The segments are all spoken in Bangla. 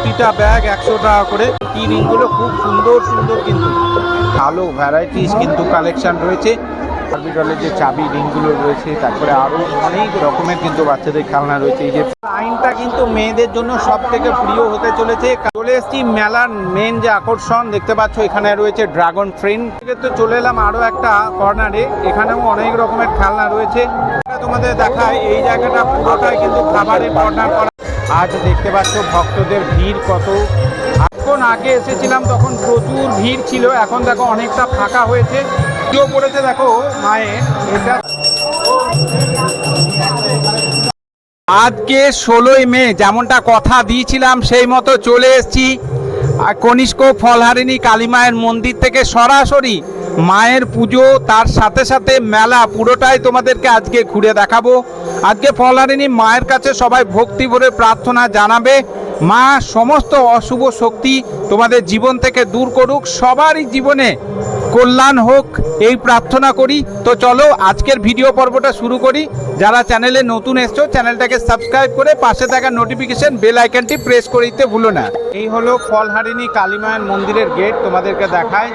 প্রতিটা ব্যাগ 100 টাকা করে। কি রিংগুলো খুব সুন্দর সুন্দর, কিন্তু ভালো ভ্যারাইটিস কিন্তু কালেকশন রয়েছে। বারবিডলের যে চাবি রিংগুলো রয়েছে, তারপরে আরও অনেক রকমের কিন্তু বাচ্চাদের খেলনা রয়েছে। এই যে লাইনটা কিন্তু মেয়েদের জন্য সব থেকে প্রিয় হতে চলেছে। চলে এসেছি মেলার মেন যে আকর্ষণ দেখতে পাচ্ছ, এখানে রয়েছে ড্রাগন ফ্রেন্ড। তো চলে এলাম আরও একটা কর্নারে, এখানেও অনেক রকমের খেলনা রয়েছে। তোমাদের দেখায় এই জায়গাটা পুরোটাই কিন্তু খাবারের কর্নার করা। আজ দেখতে পাচ্ছ ভক্তদের ভিড় কত। এখন আগে এসেছিলাম তখন প্রচুর ভিড় ছিল, এখন দেখো অনেকটা ফাঁকা হয়েছে। ভিডিও পড়েছে দেখো মায়ের। এটা আজকে 16ই মে, যেমনটা কথা দিয়েছিলাম সেই মতো চলে এসেছি কনিষ্ক ফলহারিণী কালী মায়ের মন্দির থেকে সরাসরি মায়ের পুজো, তার সাথে সাথে মেলা পুরোটাই তোমাদেরকে আজকে ঘুরে দেখাবো। আজকে ফলহারিণী মায়ের কাছে সবাই ভক্তি ভরে প্রার্থনা জানাবে, মা সমস্ত অশুভ শক্তি তোমাদের জীবন থেকে দূর করুক, সবারই জীবনে কল্যাণ হোক এই প্রার্থনা করি। তো চলো আজকের ভিডিও পর্বটা শুরু করি। যারা চ্যানেলে নতুন এসছো চ্যানেলটাকে সাবস্ক্রাইব করে পাশে থাকা নোটিফিকেশন বেল আইকনটি প্রেস করে দিতে ভুলো না। এই হলো ফলহারিণী কালী মায়ের মন্দিরের গেট, তোমাদেরকে দেখায়।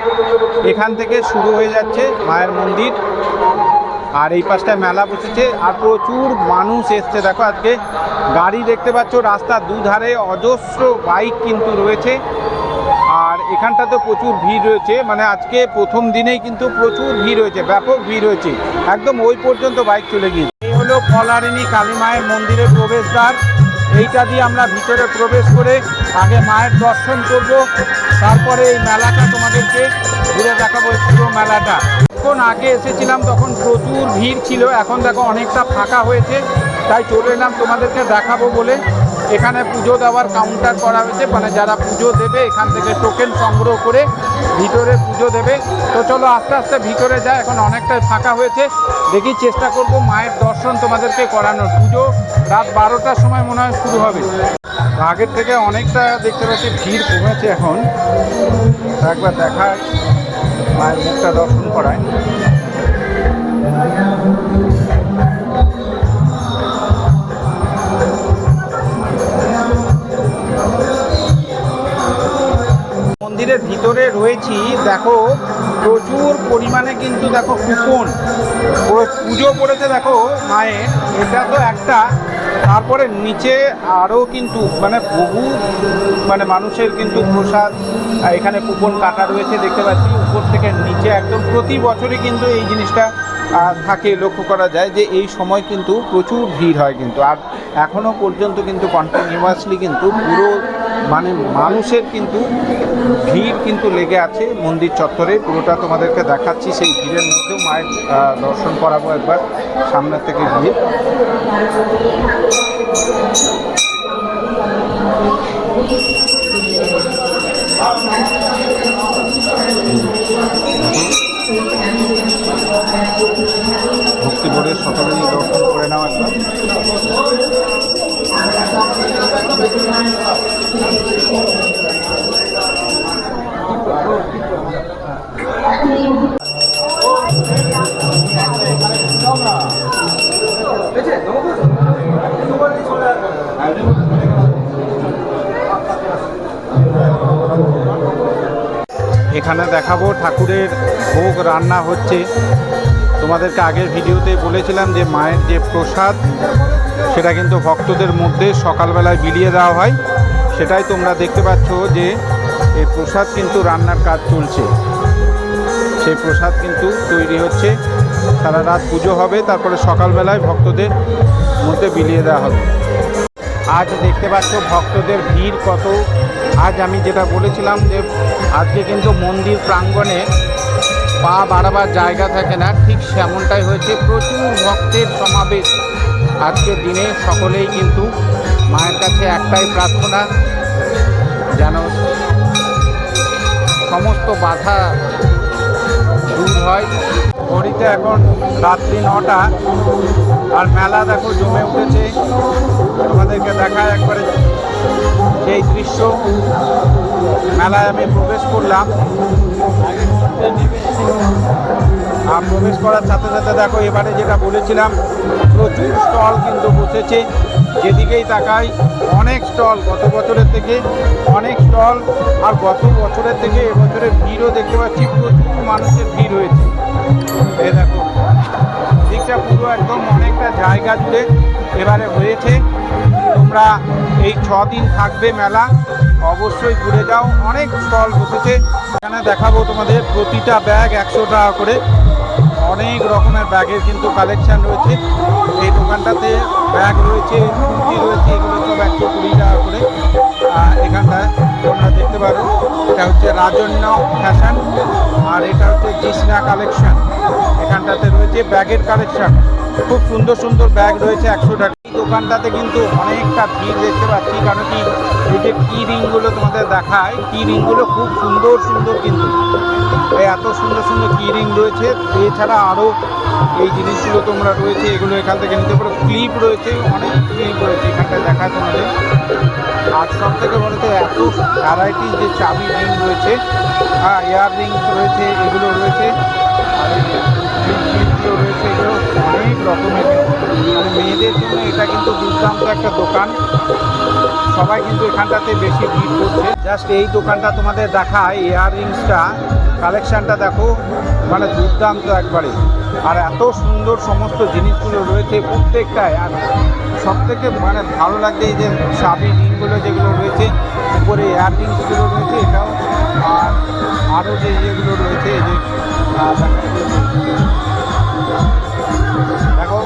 এখান থেকে শুরু হয়ে যাচ্ছে মায়ের মন্দির, আর এই পাশটায় মেলা বসেছে আর প্রচুর মানুষ এসছে। দেখো আজকে গাড়ি দেখতে পাচ্ছ, রাস্তার দুধারে অজস্র বাইক কিন্তু রয়েছে। আর এখানটাতে প্রচুর ভিড় রয়েছে, মানে আজকে প্রথম দিনেই কিন্তু প্রচুর ভিড় হয়েছে, ব্যাপক ভিড় হয়েছে, একদম ওই পর্যন্ত বাইক চলে গিয়েছে। এই হলো ফলহারিণী কালী মায়ের মন্দিরের প্রবেশদ্বার। এইটা দিয়ে আমরা ভিতরে প্রবেশ করে আগে মায়ের দর্শন করব, তারপরে এই মেলাটা তোমাদেরকে ঘুরে দেখাবো পুরো মেলাটা। এখন আগে এসেছিলাম তখন প্রচুর ভিড় ছিল, এখন দেখো অনেকটা ফাঁকা হয়েছে, তাই চলে এলাম তোমাদেরকে দেখাবো বলে। এখানে পুজো দেওয়ার কাউন্টার করা হয়েছে, মানে যারা পুজো দেবে এখান থেকে টোকেন সংগ্রহ করে ভিতরে পুজো দেবে। তো চলো আস্তে আস্তে ভিতরে যায়, এখন অনেকটাই ফাঁকা হয়েছে। দেখি চেষ্টা করব মায়ের দর্শন তোমাদেরকে করানোর। পুজো রাত 12টার সময় মনে হয় শুরু হবে। আগের থেকে অনেকটা দেখতে পাচ্ছি ভিড় কমেছে এখন। একবার দেখায় মায়ের মুখটা দর্শন করায়। মন্দিরের ভিতরে রয়েছি, দেখো প্রচুর পরিমাণে কিন্তু দেখো কুপন পুজো পড়েছে দেখো মায়ের। এটা তো একটা, তারপরে নিচে আরও কিন্তু মানে বহু মানে মানুষের কিন্তু প্রসাদ এখানে কুপন কাটা রয়েছে দেখতে পাচ্ছি উপর থেকে নিচে একদম। প্রতি বছরই কিন্তু এই জিনিসটা থাকে, লক্ষ্য করা যায় যে এই সময় কিন্তু প্রচুর ভিড় হয় কিন্তু। আর এখনও পর্যন্ত কিন্তু কন্টিনিউয়াসলি কিন্তু পুরো মানে মানুষের কিন্তু ভিড় কিন্তু লেগে আছে মন্দির চত্বরে। পুরোটা তোমাদেরকে দেখাচ্ছি, সেই ভিড়ের মধ্যেও মায়ের দর্শন করাবো একবার সামনের থেকে গিয়ে। ভক্তি ভরে সকলেই দর্শন করে নাও একবার। এখানে দেখাবো ঠাকুরের ভোগ রান্না হচ্ছে। তোমাদেরকে আগের ভিডিওতে বলেছিলাম যে মায়ের যে প্রসাদ সেটা কিন্তু ভক্তদের মধ্যে সকালবেলায় বিলিয়ে দেওয়া হয়, সেটাই তোমরা দেখতে পাচ্ছ যে এই প্রসাদ কিন্তু রান্নার কাজ চলছে। সেই প্রসাদ কিন্তু তৈরি হচ্ছে, সারা রাত পুজো হবে, তারপরে সকালবেলায় ভক্তদের মধ্যে বিলিয়ে দেওয়া হবে। আজ দেখতে পাচ্ছ ভক্তদের ভিড় কত। আজ আমি যেটা বলেছিলাম যে আজকে কিন্তু মন্দির প্রাঙ্গণে পা বাড়াবার জায়গা থাকে না, ঠিক সেমনটাই হয়েছে। প্রচুর ভক্তের সমাবেশ আজকের দিনে। সকলেই কিন্তু মায়ের কাছে একটাই প্রার্থনা, যেন সমস্ত বাধা দূর হয়। ঘড়িতে এখন রাত্রি 9টা, আর মেলা দেখো জমে উঠেছে। তোমাদেরকে দেখায় একবারে সেই দৃশ্য। মেলায় আমি প্রবেশ করলাম, আর প্রবেশ করার সাথে সাথে দেখো এবারে যেটা বলেছিলাম প্রচুর স্টল কিন্তু বসেছে। যেদিকেই তাকাই অনেক স্টল, গত বছরের থেকে অনেক স্টল, আর গত বছরের থেকে এবছরের ভিড়ও দেখতে পাচ্ছি, প্রচুর মানুষের ভিড় হয়েছে। এই দেখো দিকটা পুরো একদম অনেকটা জায়গা জুড়ে এবারে হয়েছে। তোমরা এই 6 দিন থাকবে মেলা, অবশ্যই ঘুরে যাও। অনেক স্টল বসেছে, এখানে দেখাবো তোমাদের প্রতিটা ব্যাগ 100 টাকা করে। অনেক রকমের ব্যাগের কিন্তু কালেকশন রয়েছে এই দোকানটাতে। ব্যাগ রয়েছে, কুর্তি রয়েছে, এগুলো সব 120 টাকা করে। এখানটায় তোমরা দেখতে পারো, এটা হচ্ছে রাজন্য ফ্যাশন, আর এটা হচ্ছে জিসনা কালেকশন। এখানটাতে রয়েছে ব্যাগের কালেকশন, খুব সুন্দর সুন্দর ব্যাগ রয়েছে 100 টাকা। এই দোকানটাতে কিন্তু অনেকটা ভিড় দেখতে পাচ্ছি, কারণ কি এই যে কি রিংগুলো তোমাদের দেখায়, কি রিংগুলো খুব সুন্দর সুন্দর, কিন্তু এত সুন্দর সুন্দর কি রিং রয়েছে। এছাড়া আরও এই জিনিসগুলো তোমরা রয়েছে, এগুলো এখান থেকে নিতে পারো। ক্লিপ রয়েছে, অনেক ক্লিপ রয়েছে এখানটায় দেখায় তোমাদের। আর সব থেকে বড় তো এত ভ্যারাইটিস যে চাবি রিং রয়েছে, ইয়ার রিংস রয়েছে, এগুলো রয়েছে, আর ক্লিপগুলো রয়েছে, এগুলো অনেক রকমের। মানে মেয়েদের জন্য এটা কিন্তু দুর্দান্ত একটা দোকান, সবাই কিন্তু এখানটাতে বেশি ভিড় করছে। জাস্ট এই দোকানটা তোমাদের দেখায়, ইয়াররিংসটা কালেকশানটা দেখো, মানে দুর্দান্ত একবারে। আর এত সুন্দর সমস্ত জিনিসগুলো রয়েছে প্রত্যেকটায়। আর সব থেকে মানে ভালো লাগছে এই যে চাবি রিংগুলো যেগুলো রয়েছে, উপরে ইয়াররিংসগুলো রয়েছে, এটাও। আর আরও যে ইয়েগুলো রয়েছে, এই যে দেখো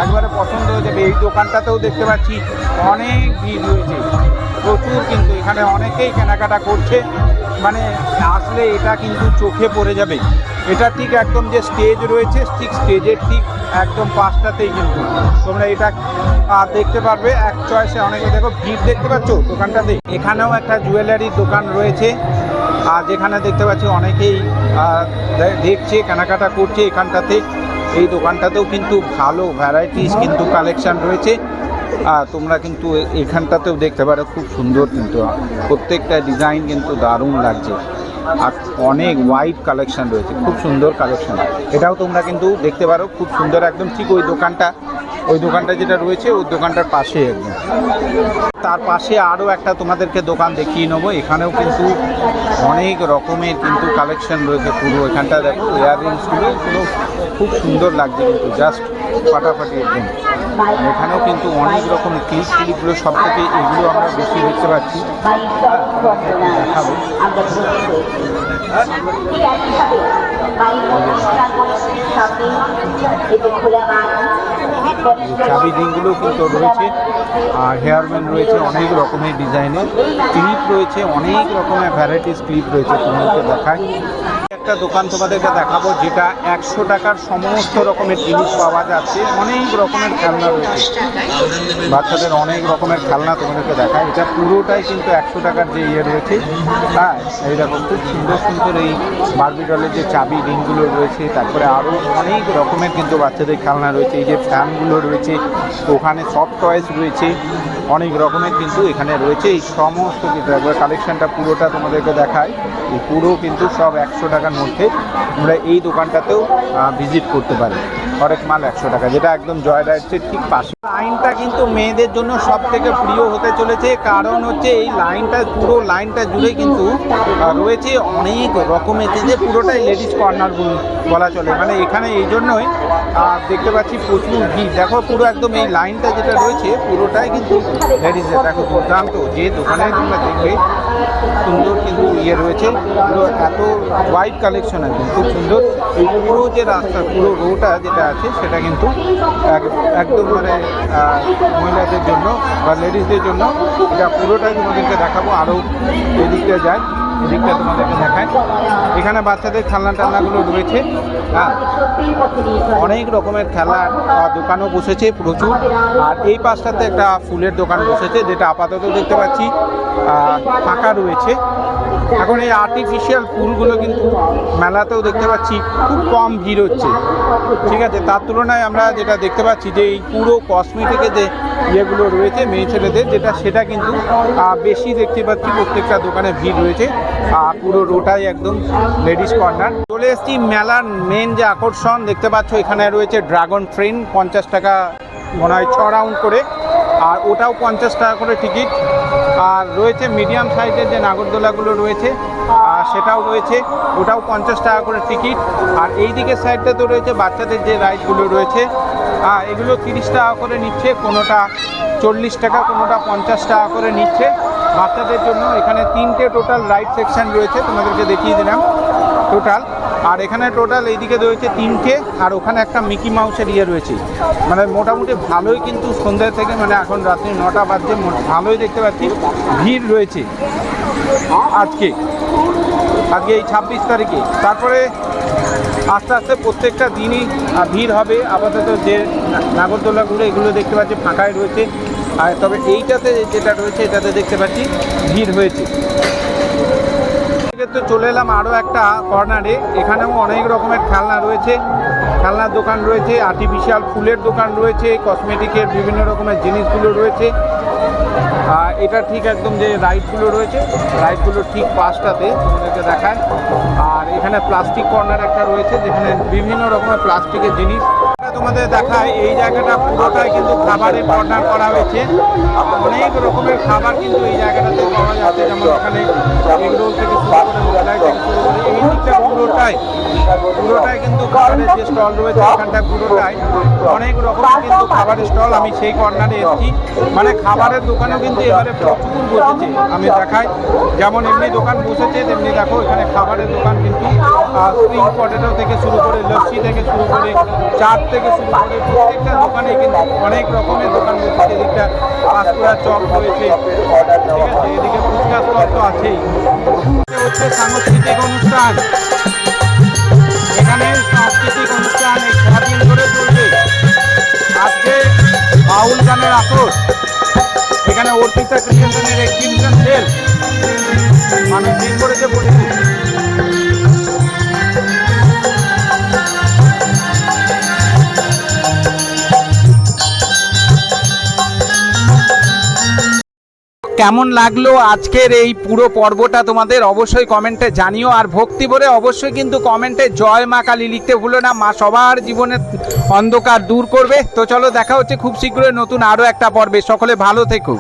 একবারে পছন্দ হয়ে যাবে। এই দোকানটাতেও দেখতে পাচ্ছি অনেক ভিড় রয়েছে প্রচুর, কিন্তু এখানে অনেকেই কেনাকাটা করছে। মানে আসলে এটা কিন্তু চোখে পড়ে যাবে। এটা ঠিক একদম যে স্টেজ রয়েছে, ঠিক স্টেজের ঠিক একদম পাশটাতেই কিন্তু তোমরা এটা দেখতে পারবে এক চয়েসে। অনেকে দেখো ভিড় দেখতে পাচ্ছ দোকানটাতে। এখানেও একটা জুয়েলারির দোকান রয়েছে, আর যেখানে দেখতে পাচ্ছি অনেকেই দেখছে, কেনাকাটা করছে এখানটাতে। এই দোকানটাতেও কিন্তু ভালো ভ্যারাইটিস কিন্তু কালেকশান রয়েছে। তোমরা কিন্তু এখানটাতেও দেখতে পারো, খুব সুন্দর কিন্তু প্রত্যেকটা ডিজাইন কিন্তু দারুণ লাগছে। আর অনেক ওয়াইড কালেকশান রয়েছে, খুব সুন্দর কালেকশান। এটাও তোমরা কিন্তু দেখতে পারো, খুব সুন্দর একদম। ঠিক ওই দোকানটা যেটা রয়েছে ওই দোকানটার পাশে একদম। তার পাশে আরও একটা তোমাদেরকে দোকান দেখিয়ে নেবো। এখানেও কিন্তু অনেক রকমের কিন্তু কালেকশান রয়েছে পুরো। এখানটা দেখো ইয়াররিংসগুলো খুব সুন্দর লাগছে কিন্তু, জাস্ট ফাটাফাটি একদম। এখানেও কিন্তু অনেক রকম ক্লিপগুলো, সব থেকে এগুলো আমরা বেশি দেখতে পাচ্ছি। দেখাবো চাবি রিংগুলো কিন্তু রয়েছে, আর হেয়ারব্যান্ড রয়েছে অনেক রকমের ডিজাইনের। ক্লিপ রয়েছে, অনেক রকমের ভ্যারাইটিস ক্লিপ রয়েছে, তোমাদেরকে দেখায়। একটা দোকান তোমাদেরকে দেখাবো যেটা 100 টাকার সমস্ত রকমের জিনিস পাওয়া যাচ্ছে। অনেক রকমের খেলনা রয়েছে, বাচ্চাদের অনেক রকমের খেলনা তোমাদেরকে দেখায়। এটা পুরোটাই কিন্তু 100 টাকার যে ইয়ে রয়েছে। হ্যাঁ, এই দেখো খুব সুন্দর সুন্দর এই বারবি ডলের যে চাবি রিংগুলো রয়েছে। তারপরে আরও অনেক রকমের কিন্তু বাচ্চাদের খেলনা রয়েছে। এই যে ফ্যানগুলো রয়েছে, ওখানে সফট টয়েস রয়েছে, অনেক রকমের কিন্তু এখানে রয়েছে। এই সমস্ত কিন্তু একবার কালেকশানটা পুরোটা তোমাদেরকে দেখায়। এই পুরো কিন্তু সব 100 টাকার মধ্যে। তোমরা এই দোকানটাতেও ভিজিট করতে পারো। হরেক মাল 100 টাকা, যেটা একদম জয় রাইডসের ঠিক পাশে। লাইনটা কিন্তু মেয়েদের জন্য সব থেকে প্রিয় হতে চলেছে, কারণ হচ্ছে এই লাইনটা, পুরো লাইনটা জুড়ে কিন্তু রয়েছে অনেক রকমের, যে পুরোটাই লেডিস কর্নার বলা চলে। মানে এখানে এই জন্যই দেখতে পাচ্ছি প্রচুর ভিড়। দেখো পুরো একদম এই লাইনটা যেটা রয়েছে পুরোটাই কিন্তু লেডিসের। দেখো দুর্দান্ত, যে দোকানে তোমরা দেখবে সুন্দর কিন্তু ইয়ে রয়েছে, পুরো এত ওয়াইড কালেকশন আছে, খুব সুন্দর। এই পুরো যে রাস্তা, পুরো রোটা যেটা আছে সেটা কিন্তু একদম মানে মহিলাদের জন্য বা লেডিসদের জন্য। এটা পুরোটাই তোমাদেরকে দেখাবো। আরও এদিকটা যায়, এদিকটা তোমাদেরকে দেখায়। এখানে বাচ্চাদের খেলনা টালনাগুলো রয়েছে। হ্যাঁ, অনেক রকমের খেলার দোকানও বসেছে প্রচুর। আর এই পাশটাতে একটা ফুলের দোকান বসেছে, যেটা আপাতত দেখতে পাচ্ছি ফাঁকা রয়েছে। এখন এই আর্টিফিশিয়াল ফুলগুলো কিন্তু মেলাতেও দেখতে পাচ্ছি খুব কম ভিড় হচ্ছে, ঠিক আছে। তার তুলনায় আমরা যেটা দেখতে পাচ্ছি যে এই পুরো কসমেটিকের যে ইয়েগুলো রয়েছে মেয়ে ছেলেদের, সেটা কিন্তু বেশি দেখতে পাচ্ছি। প্রত্যেকটা দোকানে ভিড় রয়েছে, পুরো রোটাই একদম লেডিস কর্নার। চলে এসেছি মেলার মেন যে আকর্ষণ দেখতে পাচ্ছ, এখানে রয়েছে ড্রাগন ট্রেন। 50 টাকা মনে হয় 6 রাউন্ড করে। আর ওটাও 50 টাকা করে টিকিট। আর রয়েছে মিডিয়াম সাইজের যে নাগরদোলাগুলো রয়েছে সেটাও রয়েছে, ওটাও 50 টাকা করে টিকিট। আর এই দিকের সাইডটা তো রয়েছে বাচ্চাদের যে রাইডগুলো রয়েছে, এগুলো 30 টাকা করে নিচ্ছে, কোনোটা 40 টাকা, কোনোটা 50 টাকা করে নিচ্ছে বাচ্চাদের জন্য। এখানে 3টে টোটাল রাইড সেকশন রয়েছে, তোমাদেরকে দেখিয়ে দিলাম টোটাল। আর এখানে টোটাল এইদিকে রয়েছে 3টে, আর ওখানে একটা মিকি মাউসের ইয়ে রয়েছে। মানে মোটামুটি ভালোই কিন্তু সন্ধ্যা থেকে, মানে এখন রাত্রি 9টা বাজছে, ভালোই দেখতে পাচ্ছি ভিড় রয়েছে আজকে এই 26 তারিখে। তারপরে আস্তে আস্তে প্রত্যেকটা দিনই ভিড় হবে। আপাতত যে নাগরদোলাগুলো এগুলো দেখতে পাচ্ছি ফাঁকাই রয়েছে, আর তবে এইটাতে যেটা রয়েছে এটাতে দেখতে পাচ্ছি ভিড় হয়েছে। তো চলে এলাম আরও একটা কর্নারে, এখানেও অনেক রকমের খেলনা রয়েছে, খেলনার দোকান রয়েছে, আর্টিফিশিয়াল ফুলের দোকান রয়েছে, কসমেটিকের বিভিন্ন রকমের জিনিসগুলো রয়েছে। এটা ঠিক একদম যে রাইডগুলো রয়েছে, রাইডগুলোর ঠিক পাশটাতে তোমাদেরকে দেখায়। আর এখানে প্লাস্টিক কর্নার একটা রয়েছে, যেখানে বিভিন্ন রকমের প্লাস্টিকের জিনিস তোমাদের দেখায়। এই জায়গাটা পুরোটাই কিন্তু খাবারের কর্নার করা হয়েছে, অনেক রকমের খাবার কিন্তু এই জায়গাটাতে পাওয়া যাচ্ছে। যেমন এখানে এগরোল থেকে শুরু করে মোগলাই থেকে শুরু করে এই দিকটা পুরোটাই কিন্তু খাবারের যে স্টল রয়েছে এখানটায় পুরোটাই অনেক রকমের কিন্তু খাবারের স্টল। আমি সেই কর্নারে এসেছি, মানে খাবারের দোকানও কিন্তু এবারে প্রচুর বসেছে। আমি দেখাই, যেমন এমনি দোকান বসেছে তেমনি দেখো এখানে খাবারের দোকান কিন্তু স্প্রিং পটেটো থেকে শুরু করে লস্যি থেকে শুরু করে চাট থেকে শুরু করে প্রত্যেকটা দোকানে কিন্তু অনেক রকমের দোকান বসেছে। এদিকটা পাঁচকুড়া চপ রয়েছে, ঠিক আছে, এদিকে ফুচকা স্টল তো আছেই। হচ্ছে সাংস্কৃতিক অনুষ্ঠান, এখানে সাংস্কৃতিক অনুষ্ঠান এই 6 দিন ধরে চলবে। আজকে বাউল গানের আসর, এখানে অর্পিতা ক্রিয়েশনের এক্সিবিশন সেল, মানুষ দিন করেছে বলেছে। কেমন লাগলো আজকের এই পুরো পর্বটা তোমাদের অবশ্যই কমেন্টে জানিও। আর ভক্তি ভরে অবশ্যই কিন্তু কমেন্টে জয় মা কালী লিখতে ভুলো না, মা সবার জীবনের অন্ধকার দূর করবে। তো চলো দেখা হচ্ছে খুব শীঘ্রই নতুন আরও একটা পর্বে, সকলে ভালো থেকো।